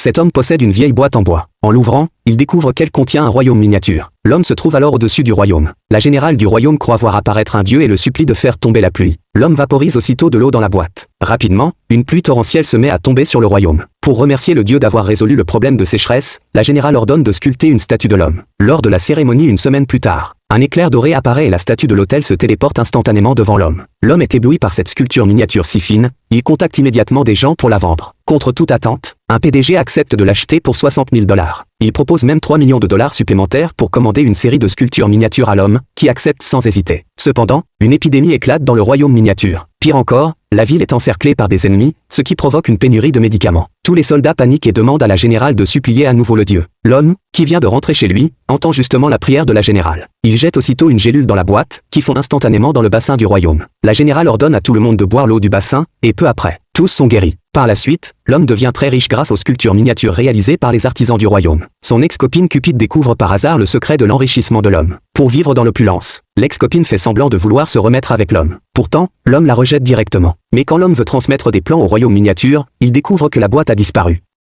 Cet homme possède une vieille boîte en bois. En l'ouvrant, il découvre qu'elle contient un royaume miniature. L'homme se trouve alors au-dessus du royaume. La générale du royaume croit voir apparaître un dieu et le supplie de faire tomber la pluie. L'homme vaporise aussitôt de l'eau dans la boîte. Rapidement, une pluie torrentielle se met à tomber sur le royaume. Pour remercier le dieu d'avoir résolu le problème de sécheresse, la générale ordonne de sculpter une statue de l'homme. Lors de la cérémonie une semaine plus tard, un éclair doré apparaît et la statue de l'autel se téléporte instantanément devant l'homme. L'homme est ébloui par cette sculpture miniature si fine, il contacte immédiatement des gens pour la vendre. Contre toute attente, un PDG accepte de l'acheter pour 60 000 $. Il propose même 3 millions de dollars supplémentaires pour commander une série de sculptures miniatures à l'homme, qui accepte sans hésiter. Cependant, une épidémie éclate dans le royaume miniature. Pire encore, la ville est encerclée par des ennemis, ce qui provoque une pénurie de médicaments. Tous les soldats paniquent et demandent à la générale de supplier à nouveau le dieu. L'homme, qui vient de rentrer chez lui, entend justement la prière de la générale. Il jette aussitôt une gélule dans la boîte, qui fond instantanément dans le bassin du royaume. La générale ordonne à tout le monde de boire l'eau du bassin, et peu après, tous sont guéris. Par la suite, l'homme devient très riche grâce aux sculptures miniatures réalisées par les artisans du royaume. Son ex-copine Cupide découvre par hasard le secret de l'enrichissement de l'homme. Pour vivre dans l'opulence, l'ex-copine fait semblant de vouloir se remettre avec l'homme. Pourtant, l'homme la rejette directement. Mais quand l'homme veut transmettre des plans au royaume miniature, il découvre que la boîte a disparu.